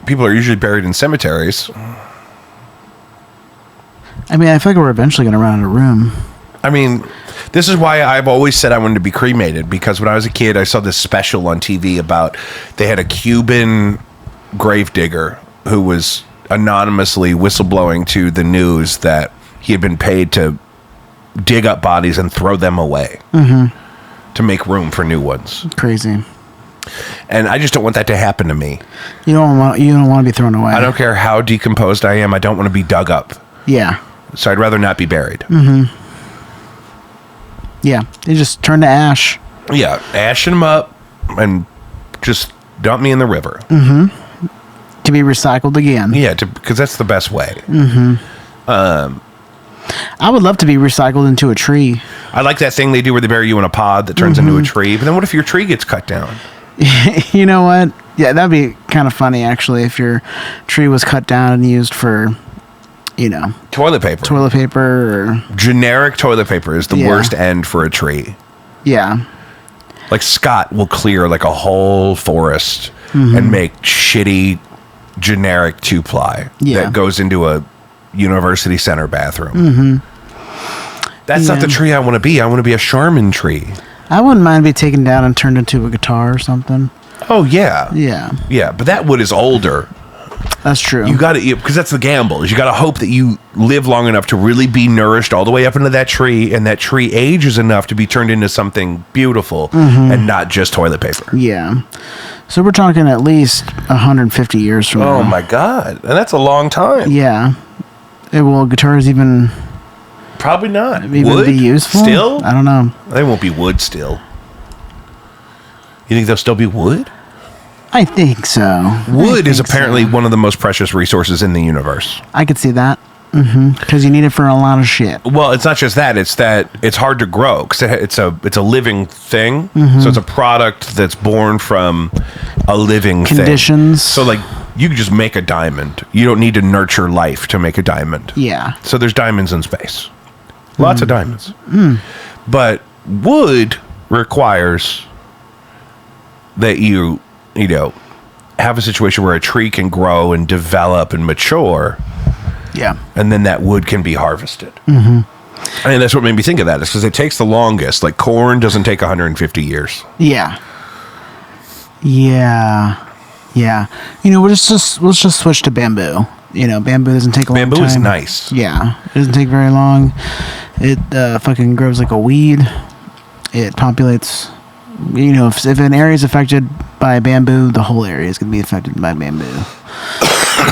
People are usually buried in cemeteries. I feel like we're eventually going to run out of room. This is why I've always said I wanted to be cremated, because when I was a kid, I saw this special on TV about, they had a Cuban gravedigger who was anonymously whistleblowing to the news that he had been paid to dig up bodies and throw them away. to make room for new ones. Crazy. And I just don't want that to happen to me. You don't want to be thrown away. I don't care how decomposed I am. I don't want to be dug up. Yeah. So I'd rather not be buried. Yeah. They just turn to ash. Yeah, ashing them up and just dump me in the river. To be recycled again. Yeah, because that's the best way. I would love to be recycled into a tree. I like that thing they do where they bury you in a pod that turns into a tree. But then what if your tree gets cut down? You know what? Yeah, that'd be kind of funny, actually, if your tree was cut down and used for, Toilet paper. or... Generic toilet paper is the worst end for a tree. Yeah. Like Scott will clear like a whole forest and make shitty generic 2-ply that goes into a university center bathroom. That's not the tree I want to be. I want to be a Charmin tree. I wouldn't mind being taken down and turned into a guitar or something. Oh, yeah. Yeah. Yeah, but that wood is older. That's true. You got to, because that's the gamble, is you got to hope that you live long enough to really be nourished all the way up into that tree, and that tree ages enough to be turned into something beautiful and not just toilet paper. Yeah. So we're talking at least 150 years from now. Oh, my God. And that's a long time. Yeah. Will guitars even Probably not. be useful? Still? I don't know. They won't be wood still. You think they'll still be wood? I think so. Wood is apparently one of the most precious resources in the universe. I could see that. Because you need it for a lot of shit. Well, it's not just that. It's that it's hard to grow because it's a living thing. So it's a product that's born from a living Conditions. thing. So like you can just make a diamond. You don't need to nurture life to make a diamond. Yeah. So there's diamonds in space. Lots of diamonds. But wood requires that you have a situation where a tree can grow and develop and mature. Yeah. And then that wood can be harvested. And that's what made me think of that, is because it takes the longest. Like corn doesn't take 150 years. Yeah. Yeah. Yeah. Let's just switch to bamboo. Bamboo doesn't take a long time. Bamboo is nice. Yeah. It doesn't take very long. It fucking grows like a weed. It populates. If an area is affected by bamboo, the whole area is going to be affected by bamboo.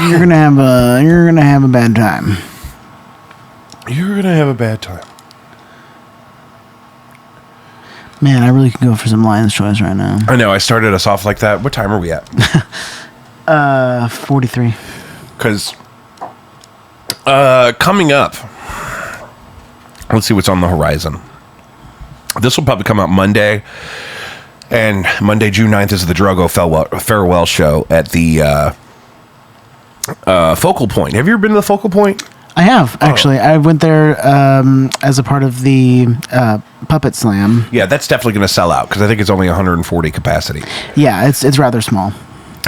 You're gonna have a bad time. You're gonna have a bad time. Man, I really could go for some Lion's Choice right now. I know. I started us off like that. What time are we at? 43. Because coming up, let's see what's on the horizon. This will probably come out Monday. And Monday, June 9th, is the Drogo farewell show at the Focal Point. Have you ever been to the Focal Point? I have, actually. I went there as a part of the Puppet Slam. Yeah, that's definitely going to sell out because I think it's only 140 capacity. Yeah, it's rather small.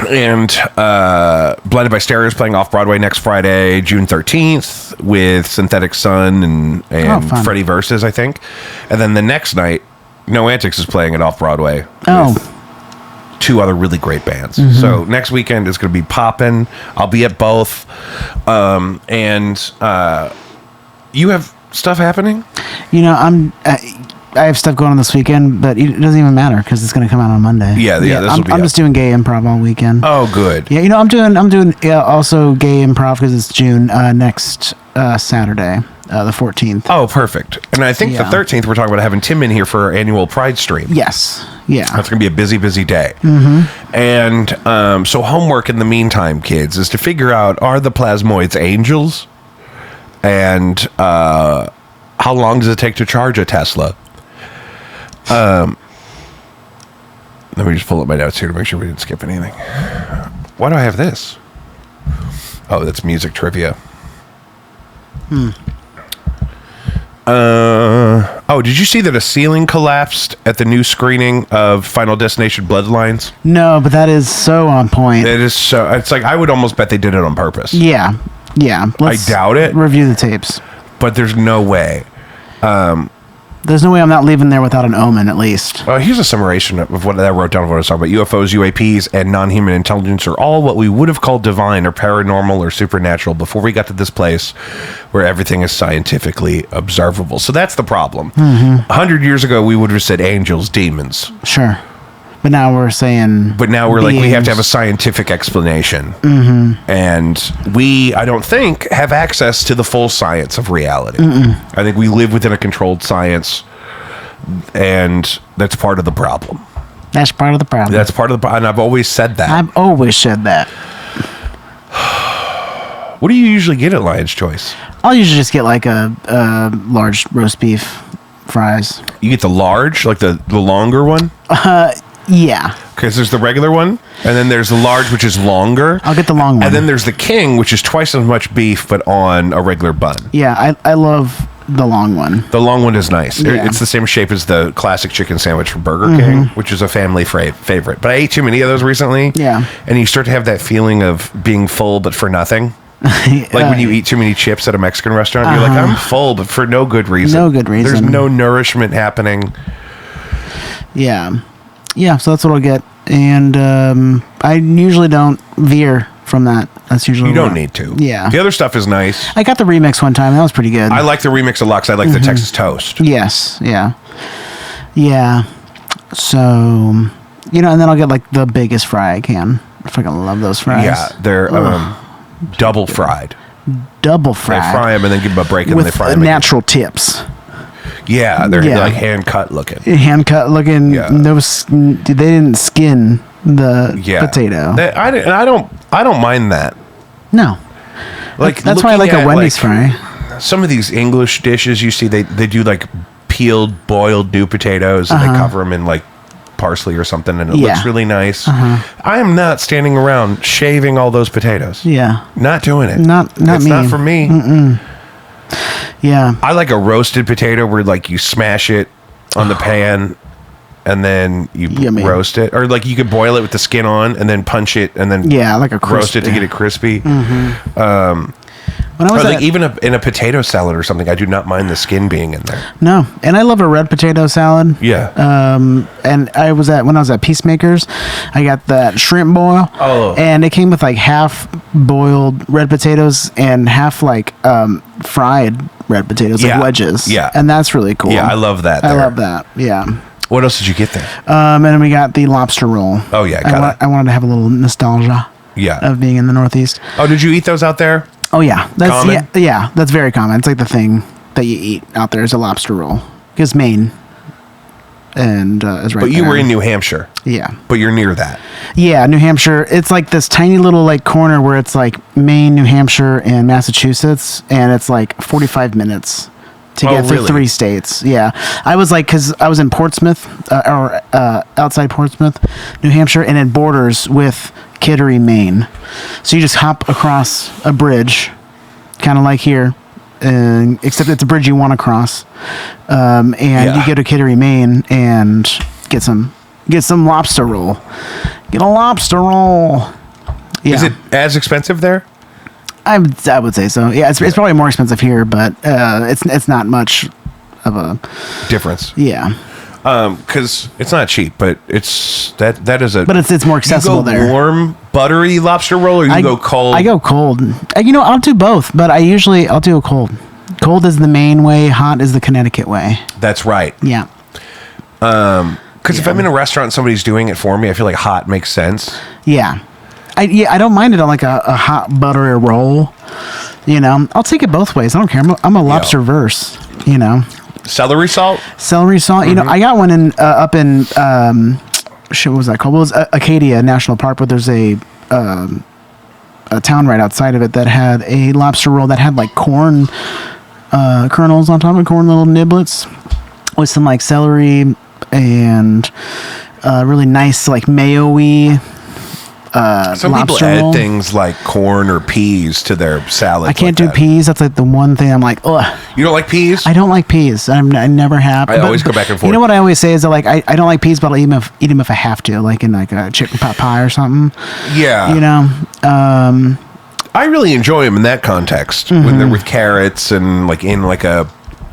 And Blinded by Stereo is playing off-Broadway next Friday, June 13th, with Synthetic Sun and Freddie Versus, I think. And then the next night, No Antics is playing it off-Broadway. Oh. 2 other really great bands. So next weekend is going to be poppin'. I'll be at both. And you have stuff happening? I have stuff going on this weekend, but it doesn't even matter because it's going to come out on Monday. Yeah. I'm just doing gay improv all weekend. Oh, good. Yeah, I'm doing also gay improv because it's June next Saturday, the 14th. Oh, perfect. And I think the 13th we're talking about having Tim in here for our annual Pride stream. Yes. Yeah. That's going to be a busy, busy day. And so homework in the meantime, kids, is to figure out, are the plasmoids angels? And how long does it take to charge a Tesla? Let me just pull up my notes here to make sure we didn't skip anything. Why do I have this? Oh, that's music trivia. Did you see that a ceiling collapsed at the new screening of Final Destination Bloodlines? No, but that is so on point. It is so. It's like I would almost bet they did it on purpose. Yeah. Let's I doubt it. Review the tapes. But there's no way. There's no way I'm not leaving there without an omen, at least. Here's a summation of what I wrote down of what I was talking about. UFOs, UAPs, and non-human intelligence are all what we would have called divine or paranormal or supernatural before we got to this place where everything is scientifically observable. So that's the problem. 100 years ago, we would have said angels, demons. Sure. But now we're saying... But now we're like, we have to have a beings. scientific explanation. And I don't think, have access to the full science of reality. I think we live within a controlled science, and that's part of the problem. That's part of the problem. That's part of the problem, and I've always said that. I've always said that. What do you usually get at Lion's Choice? I'll usually just get like a large roast beef fries. You get the large, like the longer one? Yeah. Because there's the regular one, and then there's the large, which is longer. I'll get the long one. And then there's the king, which is twice as much beef, but on a regular bun. Yeah, I love the long one. The long one is nice. Yeah. It's the same shape as the classic chicken sandwich from Burger King, which is a family favorite. But I ate too many of those recently. Yeah. And you start to have that feeling of being full, but for nothing. Like when you eat too many chips at a Mexican restaurant, you're like, I'm full, but for no good reason. No good reason. There's no nourishment happening. Yeah. Yeah, so that's what I'll get. And I usually don't veer from that. That's usually You don't need to. Yeah. The other stuff is nice. I got the remix one time. That was pretty good. I like the remix a lot because I like the Texas toast. Yes. Yeah. Yeah. So, and then I'll get like the biggest fry I can. I fucking love those fries. Yeah, they're double fried. Double They fried. fry them and then give them a break and with then they fry them. natural tips. Yeah, they're Yeah. like hand cut looking. Hand cut looking. Yeah. They didn't skin the Yeah, potato. I don't mind that. No. Like That's why I like looking a at, Wendy's like, fry. Some of these English dishes you see, they do like peeled, boiled new potatoes and they cover them in like parsley or something, and it Yeah. looks really nice. I am not standing around shaving all those potatoes. Yeah. Not doing it. Not it's me. not for me. Yeah. I like a roasted potato where like you smash it on the pan and then you Yummy. roast it, or like you could boil it with the skin on and then punch it and then Yeah, like a roast it to crispy. get it crispy. When I was Or like at, even in a potato salad or something, I do not mind the skin being in there. no, and I love a red potato salad. Yeah. And when I was at Peacemakers, I got that shrimp boil. Oh. And it came with like half boiled red potatoes and half like fried red potatoes, Yeah. like wedges. Yeah. And that's really cool. Yeah, I love that I there. love that. Yeah. What else did you get there? And then we got the lobster roll. Oh, yeah, got it. I wanted to have a little nostalgia Yeah. of being in the Northeast. Oh, did you eat those out there? Oh yeah, that's Common? yeah, that's very common. It's like the thing that you eat out there is a lobster roll. Because Maine and is right. But you there. were in New Hampshire. Yeah, But you're near that. yeah, New Hampshire. It's like this tiny little like corner where it's like Maine, New Hampshire, and Massachusetts, and it's like 45 minutes to Oh, get through really? 3 states. Yeah, I was like, because I was in Portsmouth or outside Portsmouth, New Hampshire, and it borders with Kittery, Maine. So you just hop across a bridge, kind of like here, except it's a bridge you want to cross, and Yeah. you go to Kittery, Maine, and get some lobster roll. Get a lobster roll. Yeah. Is it as expensive there? I would say so. Yeah, it's probably more expensive here, but it's not much of a Difference. yeah. Because it's not cheap, but it's that is a. But it's more accessible you go there. warm, buttery lobster roll, or you go cold. I go cold. I'll do both, but I'll do a cold. Cold is the Maine way. Hot is the Connecticut way. That's right. Yeah. Because if I'm in a restaurant and somebody's doing it for me, I feel like hot makes sense. Yeah. I don't mind it on like a hot buttery roll. I'll take it both ways. I don't care. I'm a lobster verse. Celery salt. Celery salt. I got one in up in what was that called? Well, it was Acadia National Park, but there's a town right outside of it that had a lobster roll that had like corn kernels on top of corn, little niblets with some like celery and really nice like mayo-y Some people lobster add roll. things like corn or peas to their salad. I can't do peas. That's like the one thing I'm like, ugh. You don't like peas? I don't like peas. I never have. I always go back and forth. You know what I always say is that like I don't like peas, but I'll eat them if I have to, like in like a chicken pot pie or something. Yeah. I really enjoy them in that context when they're with carrots and like in like a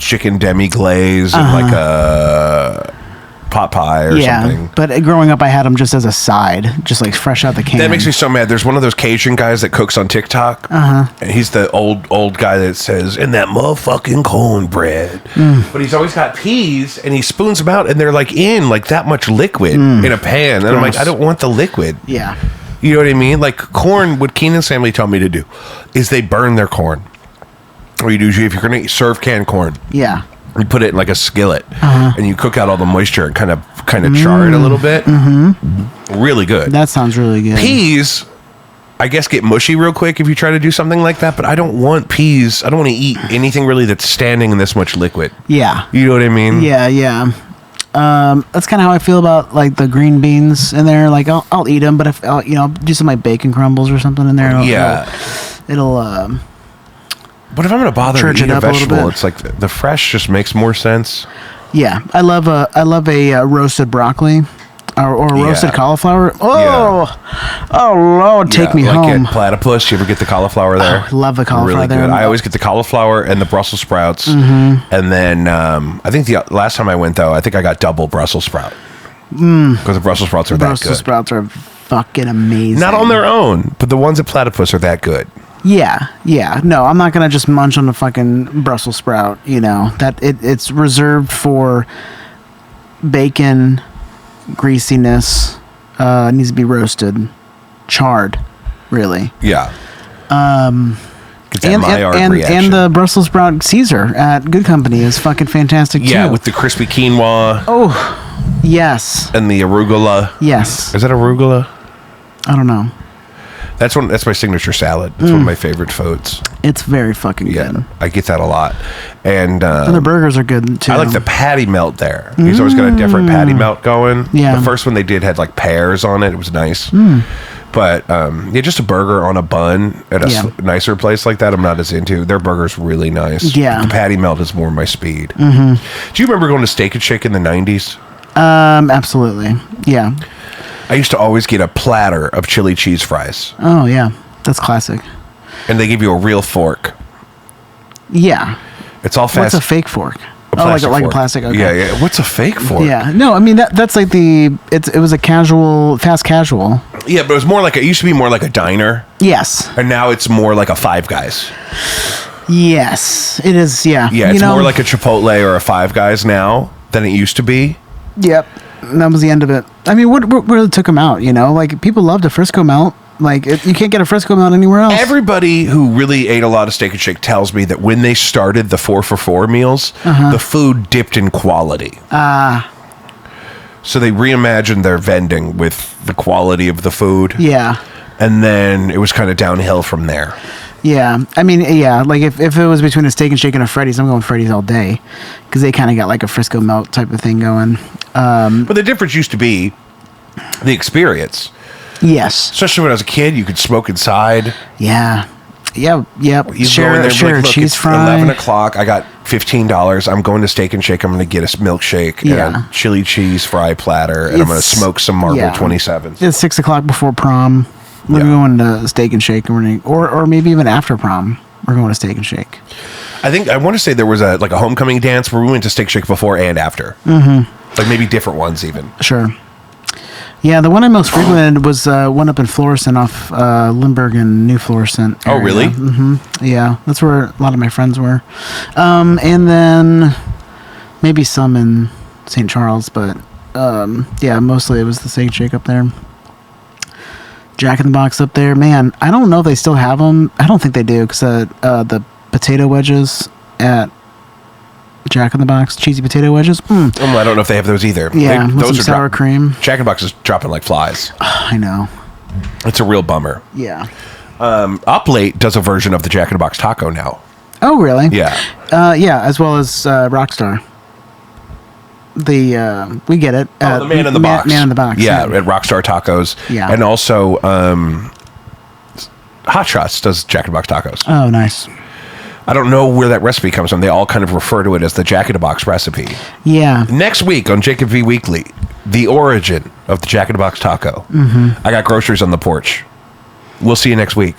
chicken demi glaze and like a pot pie or something. But growing up, I had them just as a side, just like fresh out the can. That makes me so mad. There's one of those Cajun guys that cooks on TikTok. And he's the old guy that says, "In that motherfucking cornbread." But he's always got peas, and he spoons them out, and they're like in like that much liquid in a pan. And I'm like, Gross. I don't want the liquid. Yeah. You know what I mean? Like corn, what Keenan's family told me to do is they burn their corn. Or you do, if you're going to serve canned corn, Yeah. you put it in like a skillet and you cook out all the moisture and kind of char it a little bit. Really good. That sounds really good. Peas, I guess, get mushy real quick if you try to do something like that, but I don't want peas. I don't want to eat anything really that's standing in this much liquid. Yeah. You know what I mean? Yeah. That's kind of how I feel about like the green beans in there. Like I'll eat them, but if I'll do some like bacon crumbles or something in there. It'll But if I'm going to bother to church eat it a up a little vegetable, bit. it's like the fresh just makes more sense. yeah. I love a roasted broccoli or roasted Yeah. cauliflower. Oh Lord, take me like home. At Platypus, you ever get the cauliflower there? Oh, love the cauliflower really there. Good. I always get the cauliflower and the Brussels sprouts. And then I think the last time I went, though, I think I got double Brussels sprout. Because the Brussels sprouts are that Brussels good. sprouts are fucking amazing. Not on their own, but the ones at Platypus are that good. Yeah. No, I'm not gonna just munch on the fucking Brussels sprout. It's reserved for bacon, greasiness. It needs to be roasted, charred, really. Yeah. Get that Maillard reaction. And the Brussels sprout Caesar at Good Company is fucking fantastic too. Yeah, with the crispy quinoa yes, and the arugula. yes. Is that arugula? I don't know. That's my signature salad. It's one of my favorite foods. It's very fucking Yeah, good. I get that a lot. And And the burgers are good too. I like the patty melt there. He's always got a different patty melt going. Yeah. The first one they did had like pears on it. It was nice. But just a burger on a bun at a nicer place like that, I'm not as into. Their burger's really nice. Yeah. The patty melt is more my speed. Do you remember going to Steak and Shake in the 90s? Absolutely. Yeah. I used to always get a platter of chili cheese fries. Oh yeah, that's classic. And they give you a real fork. Yeah. It's all fast. What's a fake fork? plastic like a fork. plastic. Okay. Yeah. What's a fake fork? Yeah. No, I mean that's like it was a fast casual. Yeah, but it was more like it used to be more like a diner, Yes. and now it's more like a Five Guys. Yes. It is. Yeah. Yeah, it's more like a Chipotle or a Five Guys now than it used to be. Yep. That was the end of it. I mean, what really took them out? Like people loved a Frisco melt. Like you can't get a Frisco melt anywhere else. Everybody who really ate a lot of Steak and Shake tells me that when they started the 4-for-4 meals, the food dipped in quality. So they reimagined their vending with the quality of the food. Yeah. And then it was kind of downhill from there. Yeah. I mean, yeah. Like if it was between a Steak and Shake and a Freddy's, I'm going Freddy's all day because they kind of got like a Frisco melt type of thing going. But the difference used to be the experience. Yes. Especially when I was a kid, you could smoke inside. Yeah. Yep. You Share go in there, a look, cheese it's fry. 11 o'clock. I got $15. I'm going to Steak and Shake. I'm going to get a milkshake and a chili cheese fry platter, and I'm going to smoke some Marble 27s. It's 6 o'clock before prom. We're going to Steak and Shake, and or maybe even after prom. We're going to Steak and Shake. I want to say there was a homecoming dance where we went to Steak and Shake before and after. Mm-hmm. Like maybe different ones even. Sure. Yeah, the one I most frequented was one up in Florissant off Lindbergh and New Florissant area. Oh, really? Mm-hmm. Yeah, that's where a lot of my friends were. And then maybe some in St. Charles, but yeah, mostly it was the Steak and Shake up there. Jack in the Box up there. Man, I don't know if they still have them. I don't think they do because the potato wedges at Jack in the Box, cheesy potato wedges. I don't know if they have those either. Yeah, with some sour cream. Jack in the Box is dropping like flies. I know. It's a real bummer. Yeah. Up Late does a version of the Jack in the Box taco now. Oh, really? Yeah. Yeah, as well as Rockstar. We get it. The Man in the Box. Man in the Box. Yeah, at Rockstar Tacos. Yeah. And also Hot Shots does Jack in the Box tacos. Oh, nice. I don't know where that recipe comes from. They all kind of refer to it as the Jack in the Box recipe. Yeah. Next week on Jacob V Weekly, the origin of the Jack in the Box taco. I got groceries on the porch. We'll see you next week.